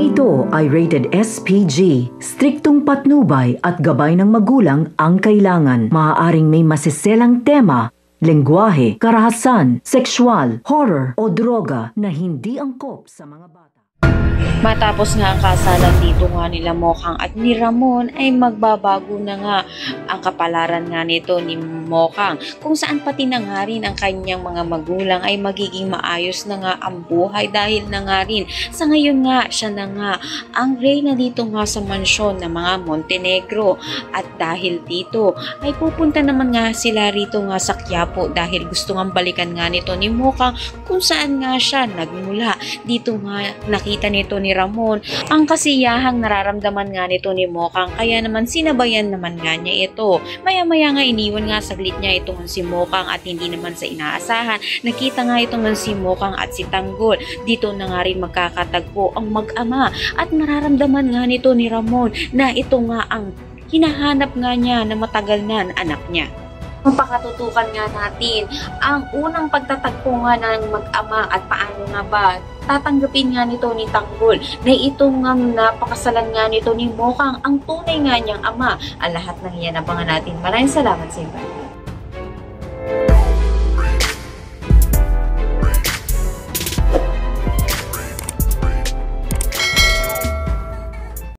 ito ay rated SPG. Striktong patnubay at gabay ng magulang ang kailangan. Maaaring may masiselang tema, lengguwahe, karahasan, sexual, horror o droga na hindi angkop sa mga bata. Matapos nga ang kasalan dito nga nila Mokang at ni Ramon ay magbabago na nga ang kapalaran nga nito ni Mokang, kung saan pati na nga rin ang kanyang mga magulang ay magiging maayos na nga ang buhay dahil na nga rin sa ngayon nga siya na nga ang reyna dito nga sa mansyon ng mga Montenegro. At dahil dito ay pupunta naman nga sila rito nga sa Quiapo dahil gusto nga balikan nga nito ni Mokang kung saan nga siya nagmula. Dito nga nakita nito ni Ramon ang kasiyahang nararamdaman nga nito ni Mokang, kaya naman sinabayan naman nga niya ito. Maya-maya nga iniwan nga saglit niya itong si Mokang at hindi naman sa inaasahan. Nakita nga itong si Mokang at si Tanggol. Dito na nga rin magkakatagpo ang mag-ama at nararamdaman nga nito ni Ramon na ito nga ang hinahanap nga niya na matagal na anak niya. Mapakatutukan nga natin ang unang pagtatagpo nga ng mag-ama at paano nga ba tatanggapin nga nito ni Tanggol na itong napakasalan nga nito ni Mokang ang tunay nga niyang ama. Ang lahat ng iyan abangan natin. Maraming salamat sa iba.